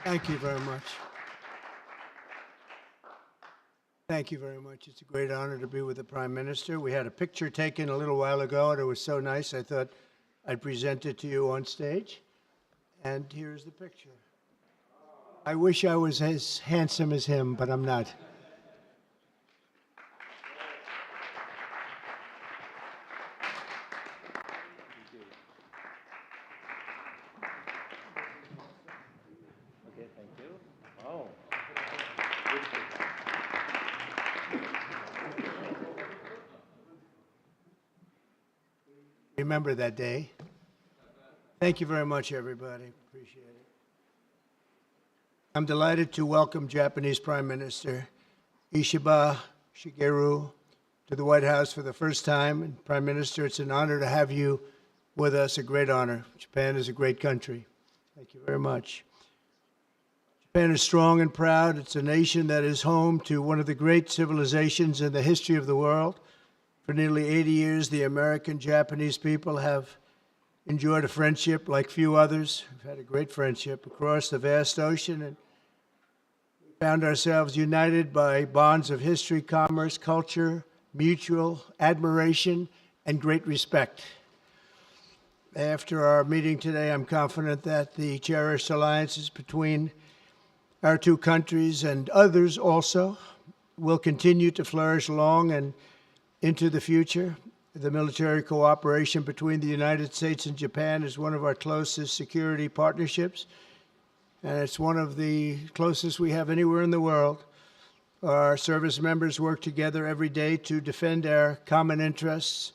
Thank you very much. Thank you very much. It's a great honor to be with the Prime Minister. We had a picture taken a little while ago, and it was so nice, I thought I'd present it to you on stage. And here's the picture. I wish I was as handsome as him, but I'm not. Okay, thank you. Wow. Remember that day. Thank you very much, everybody. Appreciate it. I'm delighted to welcome Japanese Prime Minister Ishiba Shigeru to the White House for the first time. And Prime Minister, it's an honor to have you with us, a great honor. Japan is a great country. Thank you very much. Japan is strong and proud. It's a nation that is home to one of the great civilizations in the history of the world. For nearly 80 years, the American-Japanese people have enjoyed a friendship like few others. We've had a great friendship across the vast ocean, and we found ourselves united by bonds of history, commerce, culture, mutual admiration, and great respect. After our meeting today, I'm confident that the cherished alliances between our two countries and others also will continue to flourish long and into the future. The military cooperation between the United States and Japan is one of our closest security partnerships, and it's one of the closest we have anywhere in the world. Our service members work together every day to defend our common interests.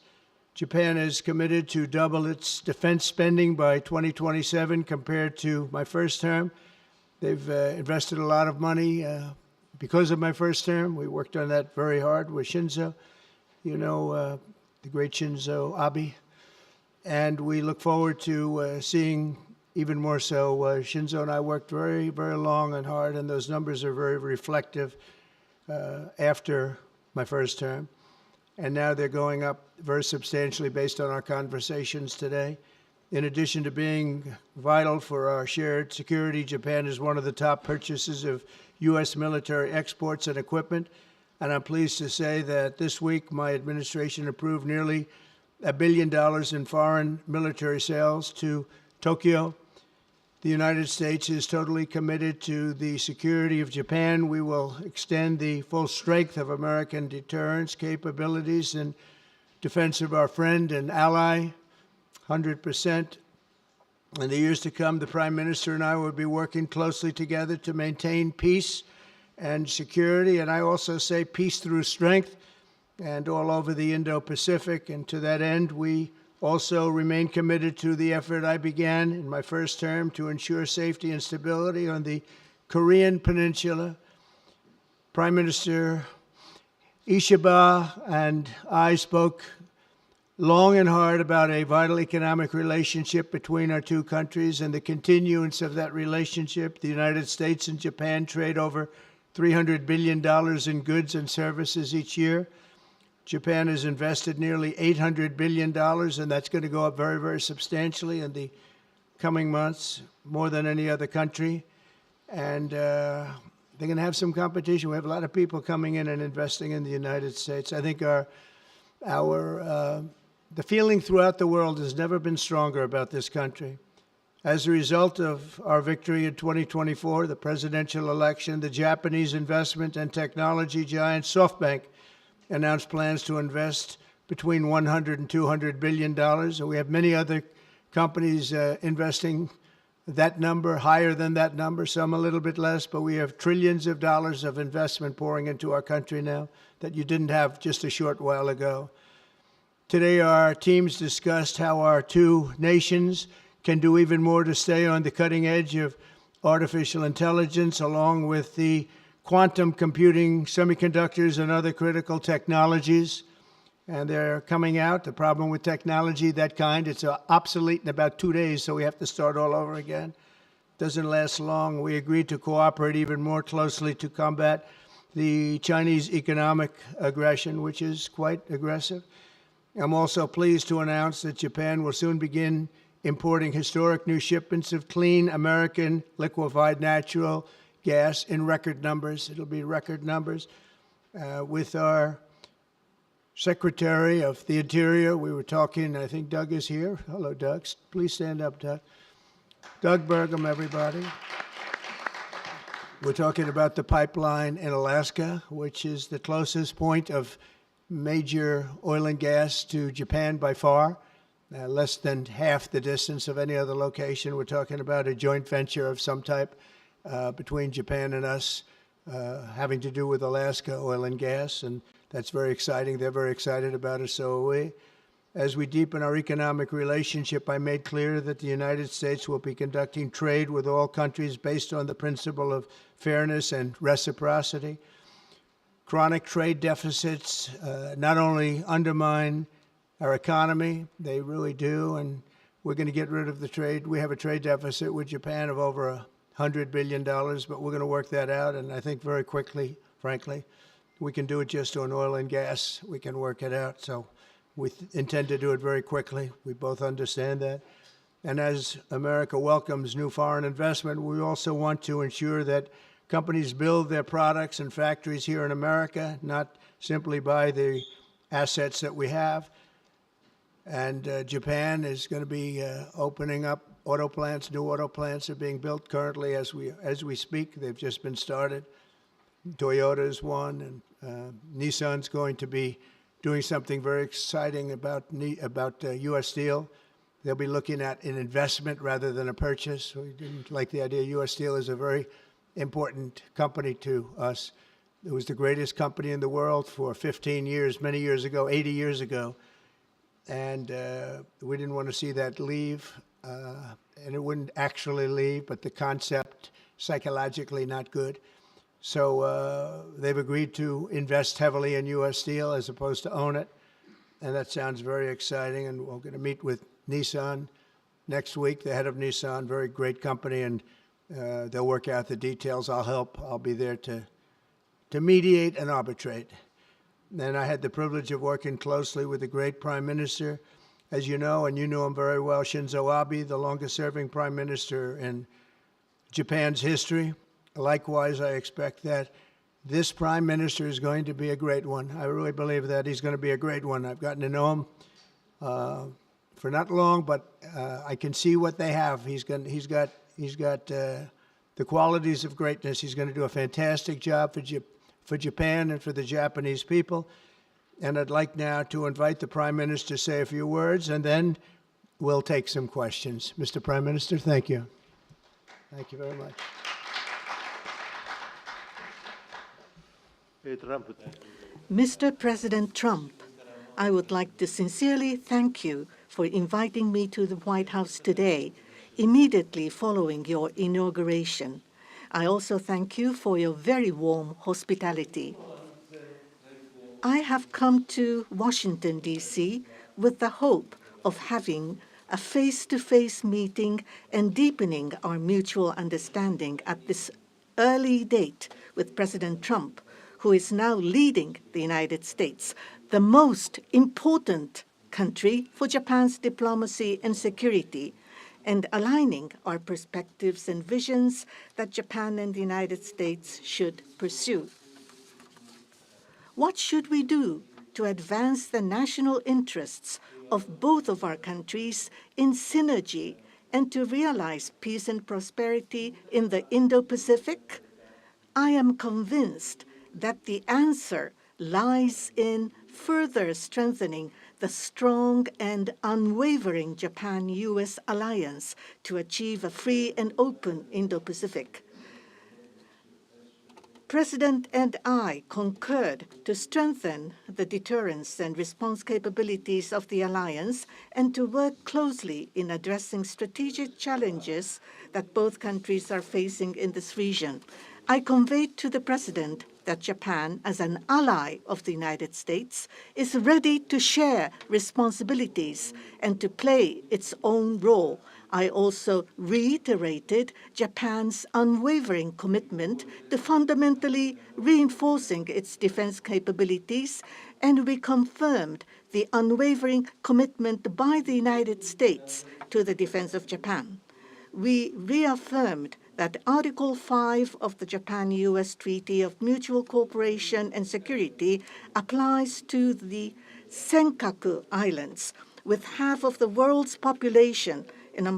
Japan is committed to double its defense spending by 2027 compared to my first term. They've invested a lot of money because of my first term. We worked on that very hard with Shinzo. You know, the great Shinzo Abe, and we look forward to seeing even more so. Shinzo and I worked very, very long and hard, and those numbers are very reflective after my first term. And now they're going up very substantially based on our conversations today. In addition to being vital for our shared security, Japan is one of the top purchasers of U.S. military exports and equipment. And I'm pleased to say that this week my administration approved nearly $1 billion in foreign military sales to Tokyo. The United States is totally committed to the security of Japan. We will extend the full strength of American deterrence capabilities in defense of our friend and ally, 100%. In the years to come, the Prime Minister and I will be working closely together to maintain peace and security, and I also say peace through strength, and all over the Indo-Pacific. And to that end, we also remain committed to the effort I began in my first term to ensure safety and stability on the Korean Peninsula. Prime Minister Ishiba and I spoke long and hard about a vital economic relationship between our two countries and the continuance of that relationship. The United States and Japan trade over $300 billion in goods and services each year. Japan has invested nearly $800 billion, and that's going to go up very, very substantially in the coming months, more than any other country. And they're going to have some competition. We have a lot of people coming in and investing in the United States. I think the feeling throughout the world has never been stronger about this country. As a result of our victory in 2024, the presidential election, the Japanese investment and technology giant SoftBank announced plans to invest between $100 and $200 billion. And we have many other companies investing that number, higher than that number, some a little bit less, but we have trillions of dollars of investment pouring into our country now that you didn't have just a short while ago. Today, our teams discussed how our two nations can do even more to stay on the cutting edge of artificial intelligence, along with the quantum computing, semiconductors, and other critical technologies. And they're coming out. The problem with technology, that kind, it's obsolete in about 2 days, so we have to start all over again. Doesn't last long. We agreed to cooperate even more closely to combat the Chinese economic aggression, which is quite aggressive. I'm also pleased to announce that Japan will soon begin importing historic new shipments of clean American liquefied natural gas in record numbers. It'll be record numbers. With our Secretary of the Interior, we were talking, I think Doug is here. Hello, Doug. Please stand up, Doug. Doug Burgum, everybody. We're talking about the pipeline in Alaska, which is the closest point of major oil and gas to Japan by far, less than half the distance of any other location. We're talking about a joint venture of some type between Japan and us, having to do with Alaska oil and gas, and that's very exciting. They're very excited about it, so are we. As we deepen our economic relationship, I made clear that the United States will be conducting trade with all countries based on the principle of fairness and reciprocity. Chronic trade deficits not only undermine our economy, they really do, and we're going to get rid of the trade. We have a trade deficit with Japan of over $100 billion, but we're going to work that out, and I think very quickly, frankly. We can do it just on oil and gas. We can work it out, so we intend to do it very quickly. We both understand that. And as America welcomes new foreign investment, we also want to ensure that companies build their products and factories here in America, not simply buy the assets that we have. And Japan is going to be opening up auto plants. New auto plants are being built currently as we speak. They've just been started. Toyota is one, and Nissan's going to be doing something very exciting about U.S. Steel. They'll be looking at an investment rather than a purchase. We didn't like the idea. U.S. Steel is a very important company to us. It was the greatest company in the world for 15 years, many years ago, 80 years ago. And we didn't want to see that leave. And it wouldn't actually leave, but the concept, psychologically not good. So they've agreed to invest heavily in U.S. Steel as opposed to own it. And that sounds very exciting. And we're going to meet with Nissan next week, the head of Nissan, very great company, and they'll work out the details. I'll help. I'll be there to mediate and arbitrate. And I had the privilege of working closely with the great Prime Minister, as you know, and you know him very well, Shinzo Abe, the longest-serving Prime Minister in Japan's history. Likewise, I expect that this Prime Minister is going to be a great one. I really believe that he's going to be a great one. I've gotten to know him for not long, but I can see what they have. He's got the qualities of greatness. He's going to do a fantastic job for Japan and for the Japanese people. And I'd like now to invite the Prime Minister to say a few words, and then we'll take some questions. Mr. Prime Minister, thank you. Thank you very much. Mr. President Trump, I would like to sincerely thank you for inviting me to the White House today, immediately following your inauguration. I also thank you for your very warm hospitality. I have come to Washington, D.C. with the hope of having a face-to-face meeting and deepening our mutual understanding at this early date with President Trump, who is now leading the United States, the most important country for Japan's diplomacy and security, and aligning our perspectives and visions that Japan and the United States should pursue. What should we do to advance the national interests of both of our countries in synergy and to realize peace and prosperity in the Indo-Pacific? I am convinced that the answer lies in further strengthening the strong and unwavering Japan-U.S. alliance to achieve a free and open Indo-Pacific. President and I concurred to strengthen the deterrence and response capabilities of the alliance and to work closely in addressing strategic challenges that both countries are facing in this region. I conveyed to the President that Japan, as an ally of the United States, is ready to share responsibilities and to play its own role. I also reiterated Japan's unwavering commitment to fundamentally reinforcing its defense capabilities and we confirmed the unwavering commitment by the United States to the defense of Japan. We reaffirmed that Article 5 of the Japan-US Treaty of Mutual Cooperation and Security applies to the Senkaku Islands, with half of the world's population and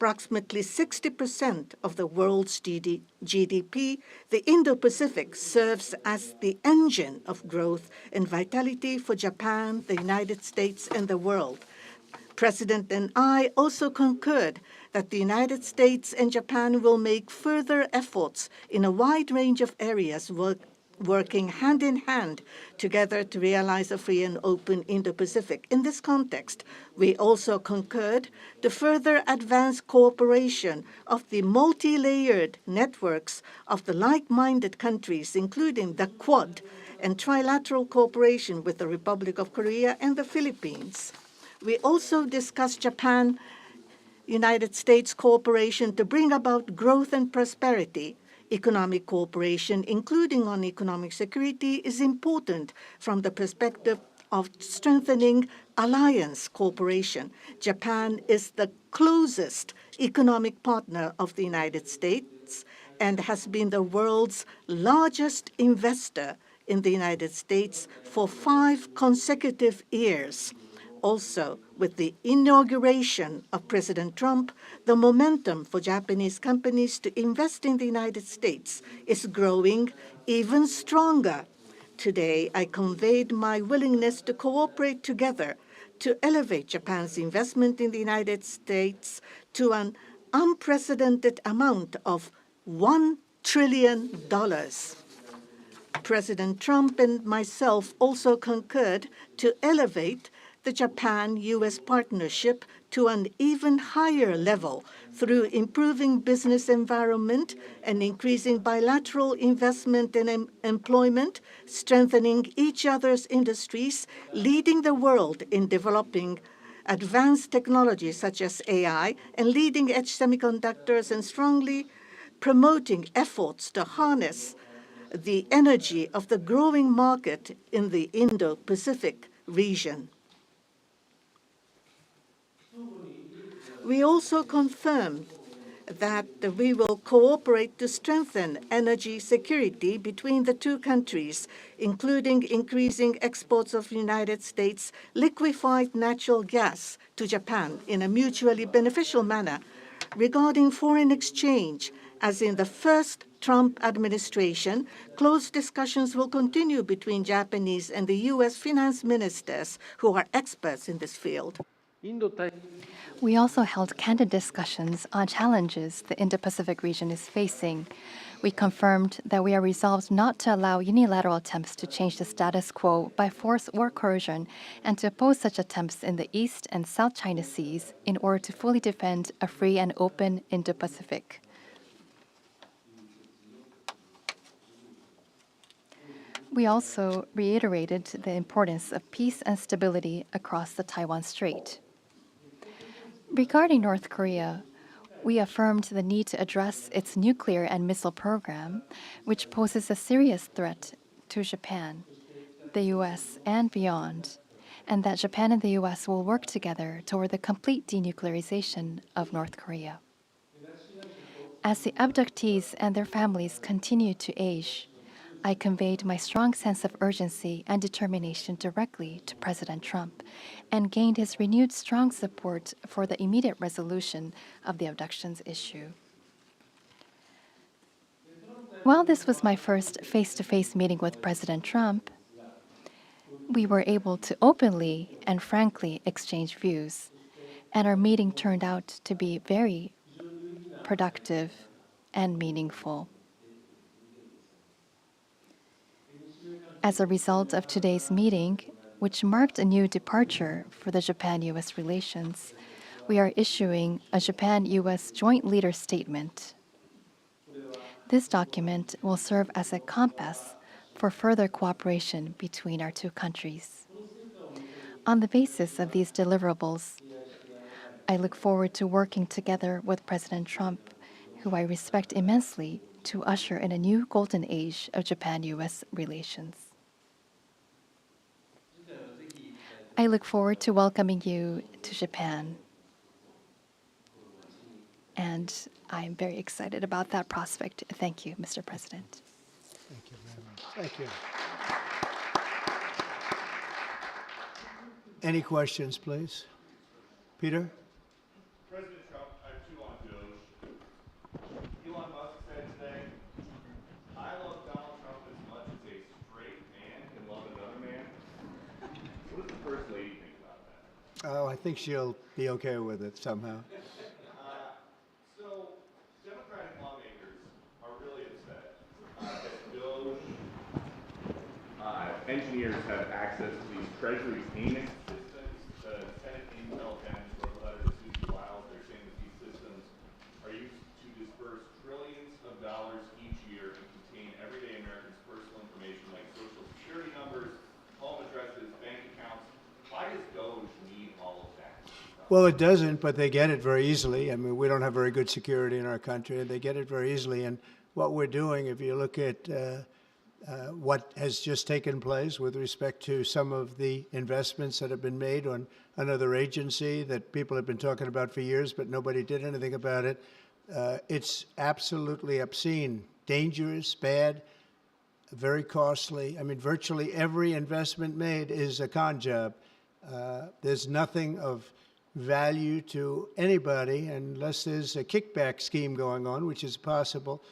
approximately 60% of the world's GDP. The Indo-Pacific serves as the engine of growth and vitality for Japan, the United States, and the world. President and I also concurred that the United States and Japan will make further efforts in a wide range of areas, working hand in hand together to realize a free and open Indo-Pacific. In this context, we also concurred to further advance cooperation of the multi-layered networks of the like-minded countries, including the Quad, and trilateral cooperation with the Republic of Korea and the Philippines. We also discussed Japan-United States cooperation to bring about growth and prosperity. Economic cooperation, including on economic security, is important from the perspective of strengthening alliance cooperation. Japan is the closest economic partner of the United States and has been the world's largest investor in the United States for 5 consecutive years. Also, with the inauguration of President Trump, the momentum for Japanese companies to invest in the United States is growing even stronger. Today, I conveyed my willingness to cooperate together to elevate Japan's investment in the United States to an unprecedented amount of $1 trillion. President Trump and myself also concurred to elevate the Japan-US partnership to an even higher level through improving business environment and increasing bilateral investment and employment, strengthening each other's industries, leading the world in developing advanced technologies such as AI and leading-edge semiconductors, and strongly promoting efforts to harness the energy of the growing market in the Indo-Pacific region. We also confirmed that we will cooperate to strengthen energy security between the two countries, including increasing exports of United States liquefied natural gas to Japan in a mutually beneficial manner. Regarding foreign exchange, as in the first Trump administration, close discussions will continue between Japanese and the U.S. finance ministers, who are experts in this field. We also held candid discussions on challenges the Indo-Pacific region is facing. We confirmed that we are resolved not to allow unilateral attempts to change the status quo by force or coercion, and to oppose such attempts in the East and South China Seas in order to fully defend a free and open Indo-Pacific. We also reiterated the importance of peace and stability across the Taiwan Strait. Regarding North Korea, we affirmed the need to address its nuclear and missile program, which poses a serious threat to Japan, the U.S., and beyond, and that Japan and the U.S. will work together toward the complete denuclearization of North Korea. As the abductees and their families continue to age, I conveyed my strong sense of urgency and determination directly to President Trump and gained his renewed strong support for the immediate resolution of the abductions issue. While this was my first face-to-face meeting with President Trump, we were able to openly and frankly exchange views, and our meeting turned out to be very productive and meaningful. As a result of today's meeting, which marked a new departure for the Japan-U.S. relations, we are issuing a Japan-U.S. Joint Leaders Statement. This document will serve as a compass for further cooperation between our two countries. On the basis of these deliverables, I look forward to working together with President Trump, who I respect immensely, to usher in a new golden age of Japan-U.S. relations. I look forward to welcoming you to Japan. And I'm very excited about that prospect. Thank you, Mr. President. Thank you very much. Thank you. Any questions, please? Peter? President Trump, I have two on Doge. Elon Musk said today, I love Donald Trump as much as a straight man can love another man. What does the First Lady think about that? Oh, I think she'll be okay with it somehow. So, Democratic lawmakers are really upset that Doge engineers have access to these Treasury payment systems. The Senate Intel Dems wrote a letter to Susie Wiles. They're saying that these systems are used to disperse trillions of dollars each year and contain everyday Americans' personal information like social security numbers, home addresses, bank accounts. Why does Doge need all of that? Well, it doesn't, but they get it very easily. I mean, we don't have very good security in our country, and they get it very easily. And what we're doing, if you look at what has just taken place with respect to some of the investments that have been made on another agency that people have been talking about for years, but nobody did anything about it, it's absolutely obscene, dangerous, bad, very costly. I mean, virtually every investment made is a con job. There's nothing of value to anybody unless there's a kickback scheme going on, which is possible.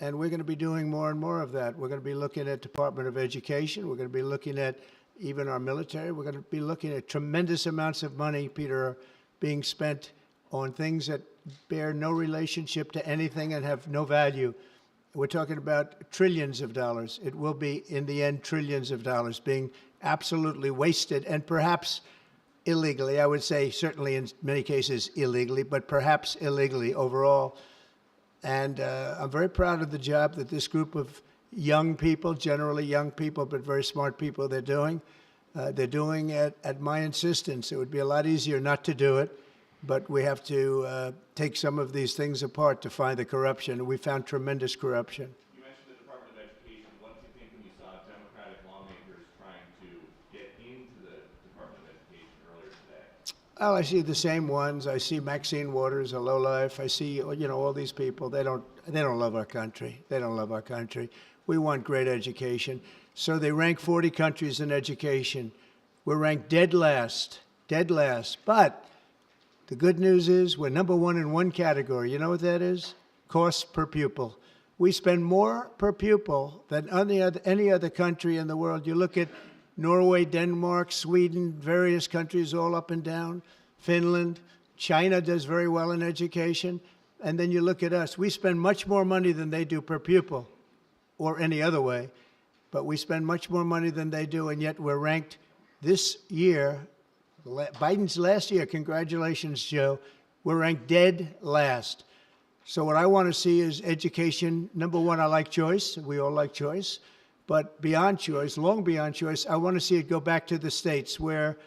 And we're going to be doing more and more of that. We're going to be looking at Department of Education. We're going to be looking at even our military. We're going to be looking at tremendous amounts of money, Peter, being spent on things that bear no relationship to anything and have no value. We're talking about trillions of dollars. It will be, in the end, trillions of dollars being absolutely wasted and perhaps illegally. I would say certainly in many cases illegally, but perhaps illegally overall. And I'm very proud of the job that this group of young people, generally young people, but very smart people, they're doing. They're doing it at my insistence. It would be a lot easier not to do it, but we have to take some of these things apart to find the corruption. And we found tremendous corruption. You mentioned the Department of Education. What did you think when you saw Democratic lawmakers trying to get into the Department of Education earlier today? Well, I see the same ones. I see Maxine Waters, a lowlife. I see, all these people. They don't love our country. They don't love our country. We want great education. So they rank 40 countries in education. We're ranked dead last. But the good news is we're number one in one category. You know what that is? Cost per pupil. We spend more per pupil than any other country in the world. You look at Norway, Denmark, Sweden, various countries all up and down, Finland. China does very well in education. And then you look at us. We spend much more money than they do per pupil or any other way. But we spend much more money than they do, and yet we're ranked this year, Biden's last year, congratulations, Joe, we're ranked dead last. So what I want to see is education. Number one, I like choice. We all like choice. But beyond choice, long beyond choice, I want to see it go back to the states where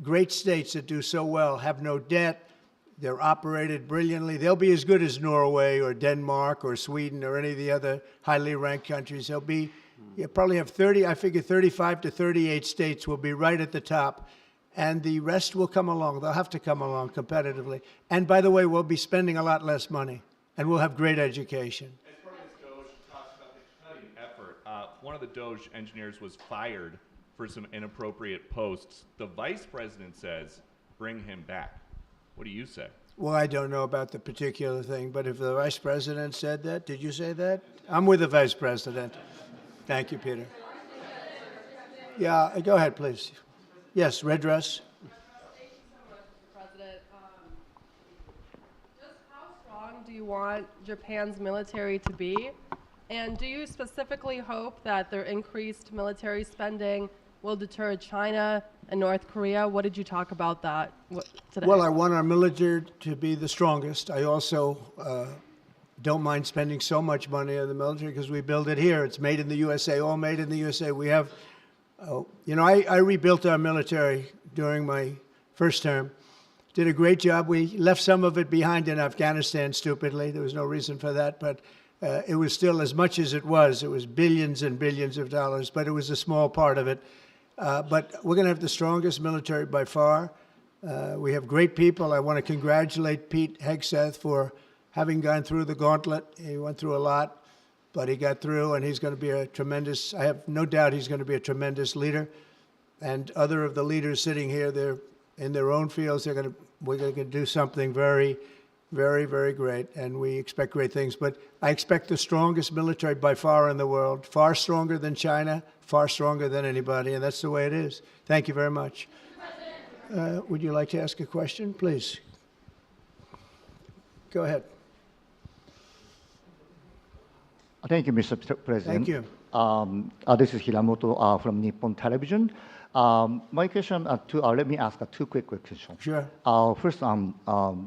great states that do so well have no debt. They're operated brilliantly. They'll be as good as Norway or Denmark or Sweden or any of the other highly ranked countries. They'll be, you probably have 35 to 38 states will be right at the top. And the rest will come along. They'll have to come along competitively. And by the way, we'll be spending a lot less money. And we'll have great education. As part of this Doge talks about the cutting effort, one of the Doge engineers was fired for some inappropriate posts. The vice president says, bring him back. What do you say? Well, I don't know about the particular thing, but if the vice president said that, did you say that? I'm with the vice president. Thank you, Peter. Yeah, go ahead, please. Yes, red dress. Thank you so much, Mr. President. Just how strong do you want Japan's military to be? And do you specifically hope that their increased military spending will deter China and North Korea? What did you talk about that today? Well, I want our military to be the strongest. I also don't mind spending so much money on the military because we build it here. It's made in the USA, all made in the USA. We have, I rebuilt our military during my first term. Did a great job. We left some of it behind in Afghanistan, stupidly. There was no reason for that, but it was still as much as it was. It was billions and billions of dollars, but it was a small part of it. But we're going to have the strongest military by far. We have great people. I want to congratulate Pete Hegseth for having gone through the gauntlet. He went through a lot, but he got through, and he's going to be a tremendous, I have no doubt he's going to be a tremendous leader. And other of the leaders sitting here, they're in their own fields. We're going to do something very, very, very great, and we expect great things. But I expect the strongest military by far in the world, far stronger than China, far stronger than anybody, and that's the way it is. Thank you very much. Would you like to ask a question, please? Go ahead. Thank you, Mr. President. Thank you. This is Hiramoto from Nippon Television. My question, let me ask two quick questions. Sure. First,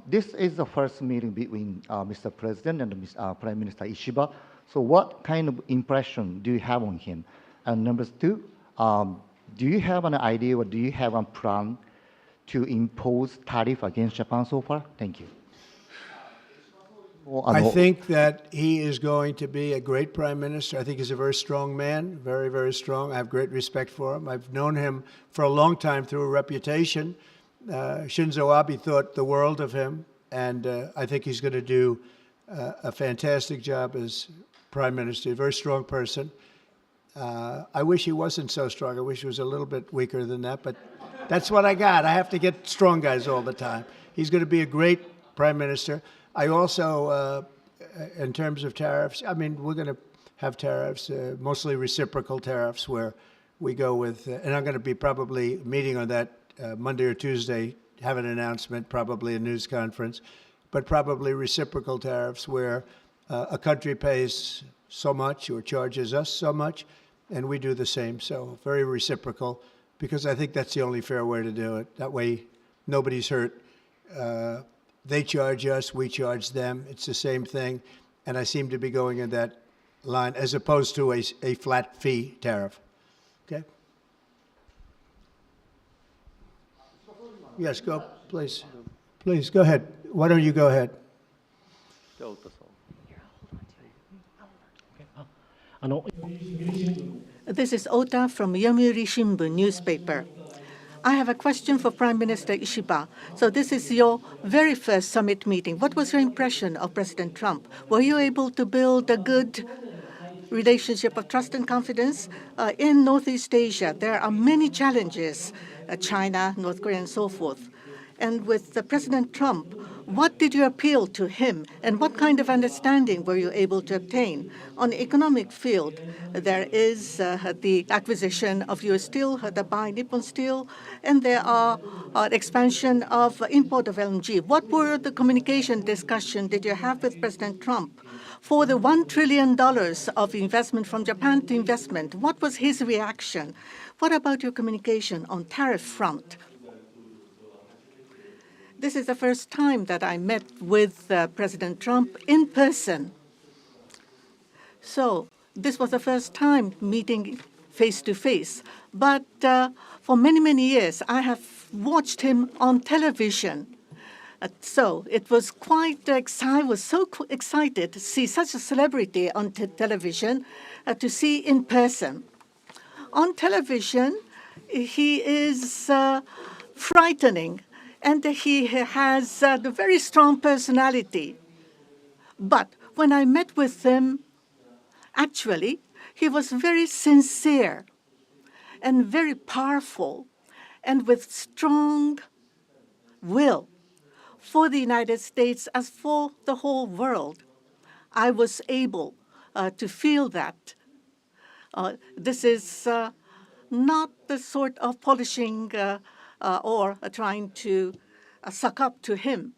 this is the first meeting between Mr. President and Prime Minister Ishiba. So what kind of impression do you have on him? And number two, do you have an idea or do you have a plan to impose tariff against Japan so far? Thank you. I think that he is going to be a great prime minister. I think he's a very strong man, very, very strong. I have great respect for him. I've known him for a long time through a reputation. Shinzo Abe thought the world of him, and I think he's going to do a fantastic job as prime minister. A very strong person. I wish he wasn't so strong. I wish he was a little bit weaker than that, but that's what I got. I have to get strong guys all the time. He's going to be a great prime minister. I also, in terms of tariffs, I mean, we're going to have tariffs, mostly reciprocal tariffs, where we go with, and I'm going to be probably meeting on that Monday or Tuesday, have an announcement, probably a news conference, but probably reciprocal tariffs where a country pays so much or charges us so much, and we do the same. So very reciprocal, because I think that's the only fair way to do it. That way, nobody's hurt. They charge us, we charge them. It's the same thing. And I seem to be going in that line as opposed to a flat fee tariff. Okay? Yes, go, please. Please, go ahead. Why don't you go ahead? This is Ota from Yomiuri Shimbun newspaper. I have a question for Prime Minister Ishiba. So this is your very first summit meeting. What was your impression of President Trump? Were you able to build a good relationship of trust and confidence? In Northeast Asia, there are many challenges, China, North Korea, and so forth. And with President Trump, what did you appeal to him, and what kind of understanding were you able to obtain? On the economic field, there is the acquisition of U.S. Steel, by Nippon Steel, and there are expansion of import of LNG. What were the communication discussion did you have with President Trump? For the $1 trillion of investment from Japan to investment, what was his reaction? What about your communication on tariff front? This is the first time that I met with President Trump in person. So this was the first time meeting face-to-face. But for many, many years, I have watched him on television. So it was quite I was so excited to see such a celebrity on television, to see in person. On television, he is frightening. And he has a very strong personality. But when I met with him, actually, he was very sincere and very powerful and with strong will for the United States as for the whole world. I was able to feel that. This is not the sort of polishing or trying to suck up to him.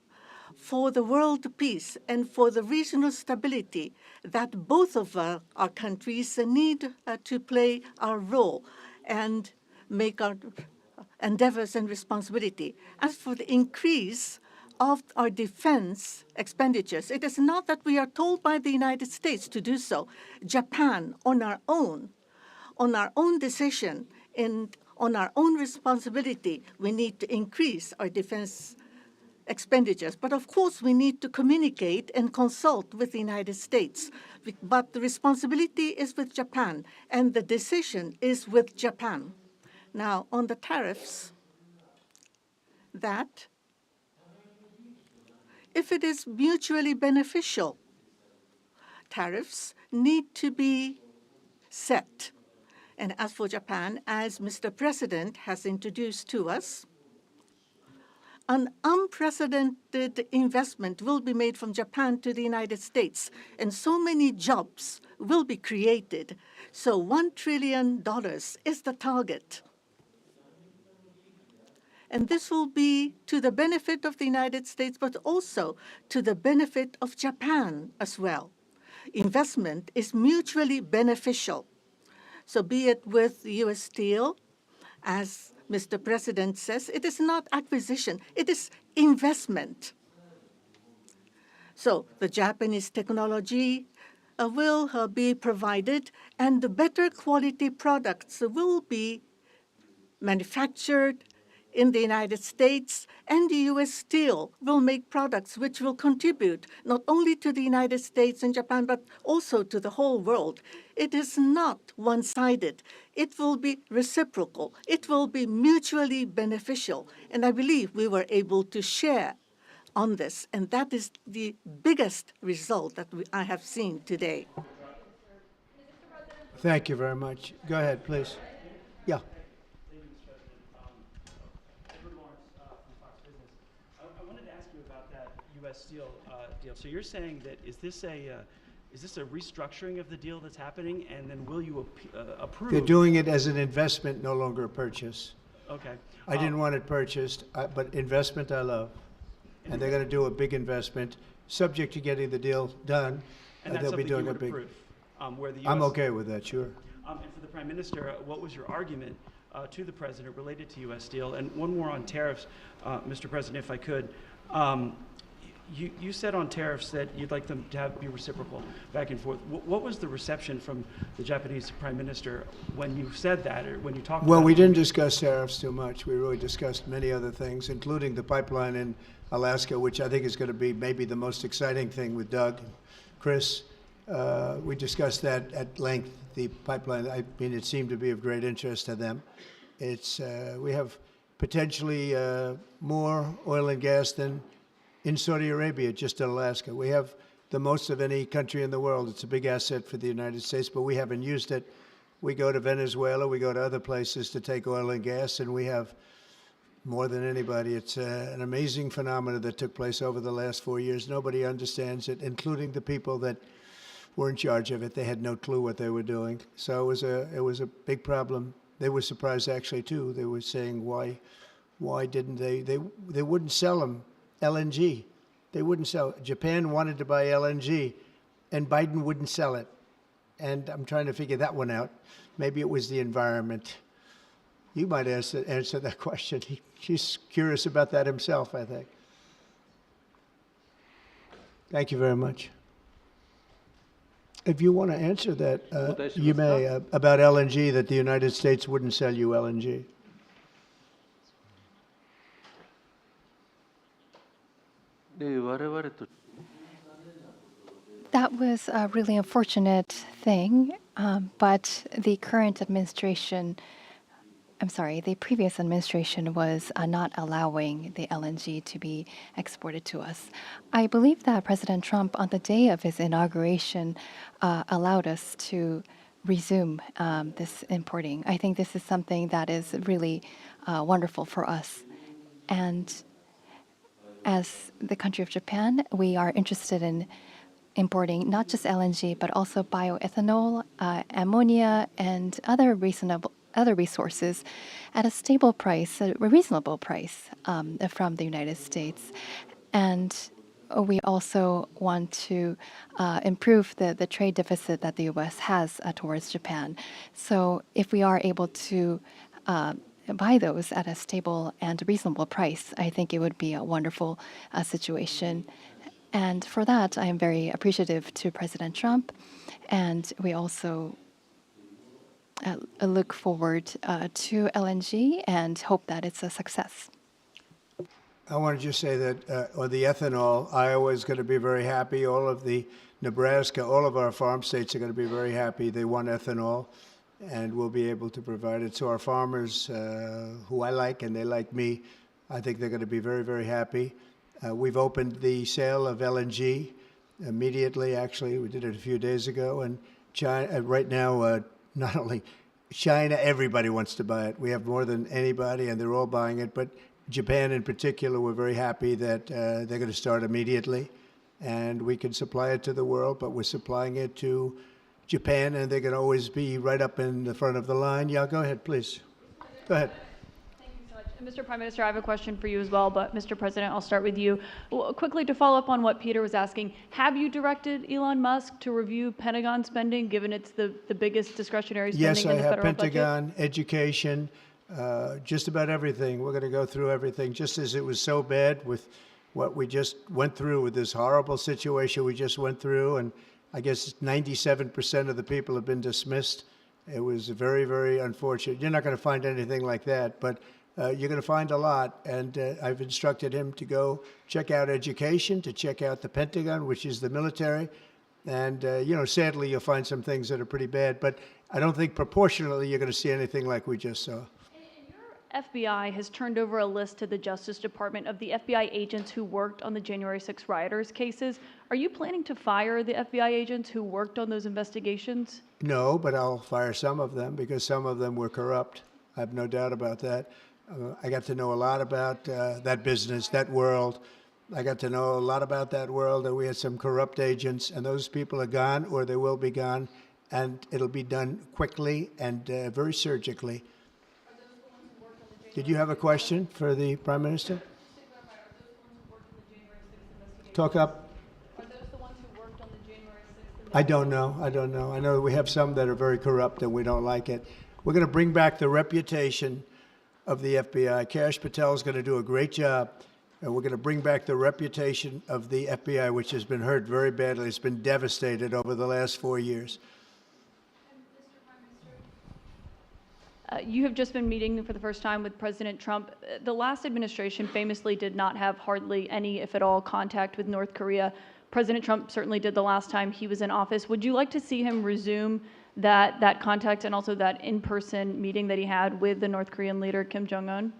For the world peace and for the regional stability that both of our countries need to play our role and make our endeavors and responsibility. As for the increase of our defense expenditures, it is not that we are told by the United States to do so. Japan, on our own decision, and on our own responsibility, we need to increase our defense expenditures. But of course, we need to communicate and consult with the United States. But the responsibility is with Japan, and the decision is with Japan. Now, on the tariffs, that if it is mutually beneficial, tariffs need to be set. And as for Japan, as Mr. President has introduced to us, an unprecedented investment will be made from Japan to the United States, and so many jobs will be created. So $1 trillion is the target. And this will be to the benefit of the United States, but also to the benefit of Japan as well. Investment is mutually beneficial. So be it with U.S. Steel, as Mr. President says, it is not acquisition, it is investment. So the Japanese technology will be provided, and the better quality products will be manufactured in the United States, and the U.S. Steel will make products which will contribute not only to the United States and Japan, but also to the whole world. It is not one-sided. It will be reciprocal. It will be mutually beneficial. And I believe we were able to share on this, and that is the biggest result that I have seen today. Thank you very much. Go ahead, please. Yeah. I wanted to ask you about that U.S. Steel deal. So you're saying that is this a restructuring of the deal that's happening, and then will you approve? They're doing it as an investment, no longer a purchase. Okay. I didn't want it purchased, but investment I love. And they're going to do a big investment, subject to getting the deal done. And that's they'll be something doing you a would big. approve, where the U.S. I'm okay with that, sure. And for the Prime Minister, what was your argument to the President related to U.S. Steel? And one more on tariffs, Mr. President, if I could. You said on tariffs that you'd like them to be reciprocal back and forth. What was the reception from the Japanese Prime Minister when you said that, or when you talked about Well, we it? didn't discuss tariffs too much. We really discussed many other things, including the pipeline in Alaska, which I think is going to be maybe the most exciting thing with Doug and Chris. We discussed that at length, the pipeline. I mean, it seemed to be of great interest to them. We have potentially more oil and gas than in Saudi Arabia, just in Alaska. We have the most of any country in the world. It's a big asset for the United States, but we haven't used it. We go to Venezuela, we go to other places to take oil and gas, and we have more than anybody. It's an amazing phenomenon that took place over the last 4 years. Nobody understands it, including the people that were in charge of it. They had no clue what they were doing. So it was a big problem. They were surprised actually too. They were saying why didn't they wouldn't sell them LNG. They wouldn't sell. Japan wanted to buy LNG, and Biden wouldn't sell it. And I'm trying to figure that one out. Maybe it was the environment. You might answer that question. He's curious about that himself, I think. Thank you very much. If you want to answer that, you may, about LNG, that the United States wouldn't sell you LNG. That was a really unfortunate thing, but the current administration, the previous administration was not allowing the LNG to be exported to us. I believe that President Trump, on the day of his inauguration, allowed us to resume this importing. I think this is something that is really wonderful for us. And as the country of Japan, we are interested in importing not just LNG, but also bioethanol, ammonia, and other resources at a stable price, a reasonable price from the United States. And we also want to improve the trade deficit that the U.S. has towards Japan. So if we are able to buy those at a stable and reasonable price, I think it would be a wonderful situation. And for that, I am very appreciative to President Trump. And we also look forward to LNG and hope that it's a success. I want to just say that on the ethanol, Iowa is going to be very happy. All of the Nebraska, all of our farm states are going to be very happy. They want ethanol. and we'll be able to provide it. So our farmers, who I like and they like me, I think they're going to be very, very happy. We've opened the sale of LNG immediately, actually. We did it a few days ago. And China, right now, not only China, everybody wants to buy it. We have more than anybody, and they're all buying it. But Japan in particular, we're very happy that they're going to start immediately. And we can supply it to the world, but we're supplying it to Japan, and they're going to always be right up in the front of the line. Yeah, go ahead, please. Go ahead. Thank you so much. And Mr. Prime Minister, I have a question for you as well, but Mr. President, I'll start with you. Quickly to follow up on what Peter was asking, have you directed Elon Musk to review Pentagon spending, given it's the biggest discretionary spending Yes, in I the have federal Pentagon, budget? education, just about everything. We're going to go through everything, just as it was so bad with what we just went through with this horrible situation we just went through. And I guess 97% of the people have been dismissed. It was very, very unfortunate. You're not going to find anything like that, but you're going to find a lot. And I've instructed him to go check out education, to check out the Pentagon, which is the military. And, sadly, you'll find some things that are pretty bad. But I don't think proportionally you're going to see anything like we just saw. FBI has turned over a list to the Justice Department of the FBI agents who worked on the January 6 rioters cases. Are you planning to fire the FBI agents who worked on those investigations? No, but I'll fire some of them because some of them were corrupt. I have no doubt about that. I got to know a lot about that business, that world. I got to know a lot about that world, and we had some corrupt agents, and those people are gone, or they will be gone, and it'll be done quickly and very surgically. Did you have a question for the Prime Minister? Talk up. Are those the ones who worked on the January 6th? I don't know. I know we have some that are very corrupt and we don't like it. We're going to bring back the reputation of the FBI. Kash Patel is going to do a great job, and we're going to bring back the reputation of the FBI, which has been hurt very badly. It's been devastated over the last 4 years. You have just been meeting for the first time with President Trump. The last administration famously did not have hardly any, if at all, contact with North Korea. President Trump certainly did the last time he was in office. Would you like to see him resume that contact and also that in-person meeting that he had with the North Korean leader, Kim Jong-un?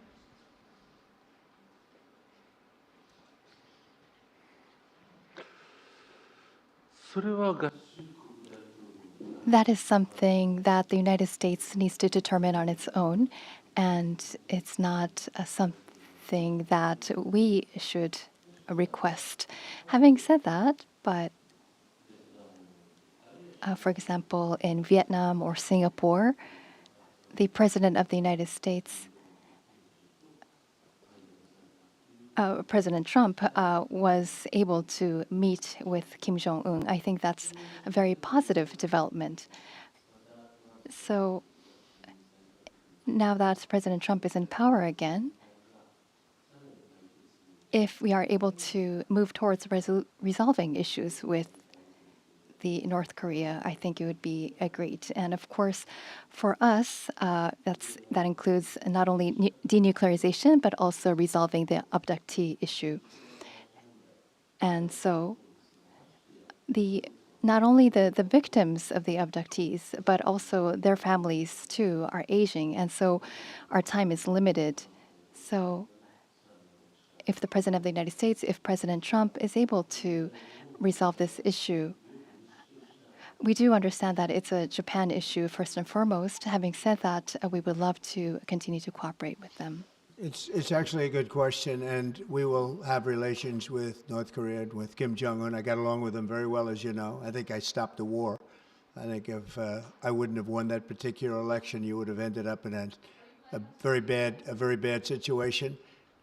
That is something that the United States needs to determine on its own, and it's not something that we should request. Having said that, but for example, in Vietnam or Singapore, the President of the United States, President Trump, was able to meet with Kim Jong-un. I think that's a very positive development. So now that President Trump is in power again, if we are able to move towards resolving issues with the North Korea, I think it would be great. And of course, for us, that includes not only denuclearization, but also resolving the abductee issue. And so not only the victims of the abductees, but also their families too are aging. And so our time is limited. So if the President of the United States, if President Trump is able to resolve this issue, we do understand that it's a Japan issue first and foremost. Having said that, we would love to continue to cooperate with them. It's actually a good question, and we will have relations with North Korea and with Kim Jong-un. I got along with him very well, as you know. I think I stopped the war. I think if I wouldn't have won that particular election, you would have ended up in a very bad situation.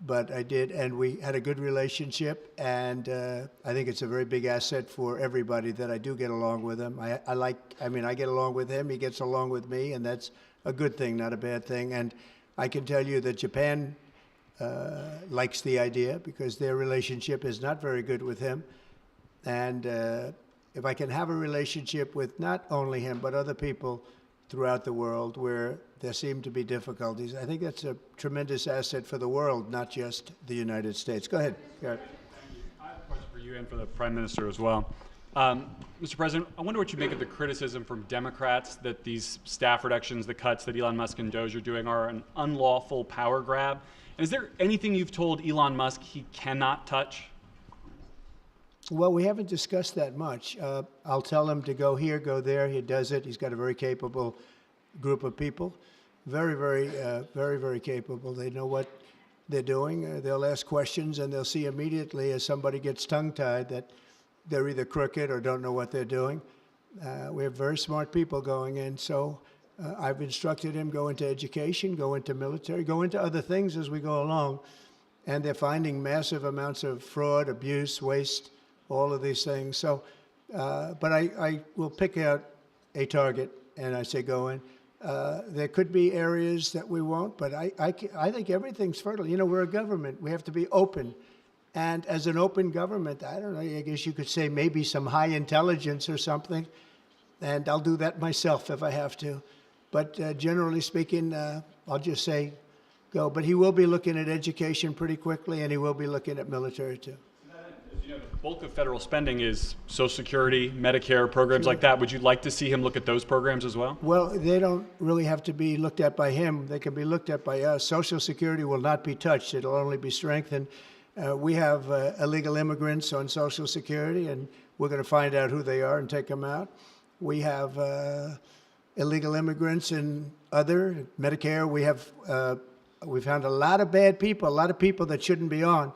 But I did, and we had a good relationship, and I think it's a very big asset for everybody that I do get along with him. I get along with him, he gets along with me, and that's a good thing, not a bad thing. And I can tell you that Japan likes the idea because their relationship is not very good with him. And if I can have a relationship with not only him, but other people throughout the world where there seem to be difficulties, I think that's a tremendous asset for the world, not just the United States. Go ahead. I have a question for you and for the Prime Minister as well. Mr. President, I wonder what you make of the criticism from Democrats that these staff reductions, the cuts that Elon Musk and Doge are doing are an unlawful power grab. And is there anything you've told Elon Musk he cannot touch? Well, we haven't discussed that much. I'll tell him to go here, go there. He does it. He's got a very capable group of people. Very capable. They know what they're doing. They'll ask questions, and they'll see immediately as somebody gets tongue-tied that they're either crooked or don't know what they're doing. We have very smart people going in. So I've instructed him, go into education, go into military, go into other things as we go along. And they're finding massive amounts of fraud, abuse, waste, all of these things. So, but I will pick out a target, and I say go in. There could be areas that we won't, but I think everything's fertile. You know, we're a government. We have to be open. And as an open government, I don't know, I guess you could say maybe some high intelligence or something. And I'll do that myself if I have to. But generally speaking, I'll just say go. But he will be looking at education pretty quickly, and he will be looking at military too. As you know, the bulk of federal spending is Social Security, Medicare, programs like that. Would you like to see him look at those programs as well? Well, they don't really have to be looked at by him. They can be looked at by us. Social Security will not be touched. It'll only be strengthened. We have illegal immigrants on Social Security, and we're going to find out who they are and take them out. We have illegal immigrants in other Medicare. We found a lot of bad people, a lot of people that shouldn't be on,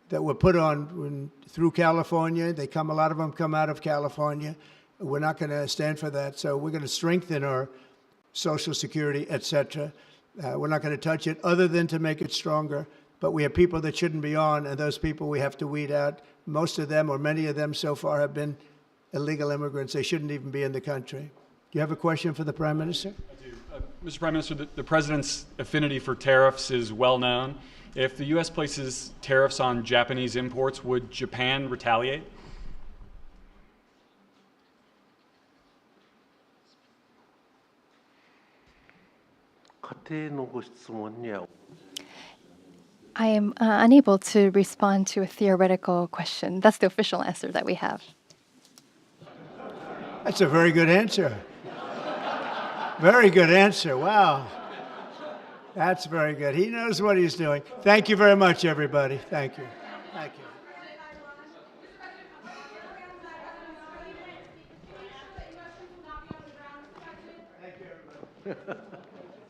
that were put on through California. A lot of them come out of California. We're not going to stand for that. So we're going to strengthen our Social Security, et cetera. We're not going to touch it other than to make it stronger. But we have people that shouldn't be on, and those people we have to weed out. Most of them, or many of them so far, have been illegal immigrants. They shouldn't even be in the country. Do you have a question for the Prime Minister? I do. Mr. Prime Minister, the President's affinity for tariffs is well known. If the U.S. places tariffs on Japanese imports, would Japan retaliate? I am unable to respond to a theoretical question. That's the official answer that we have. That's a very good answer. Very good answer. Wow. That's very good. He knows what he's doing. Thank you very much, everybody. Thank you. Thank you. Thank you, everybody.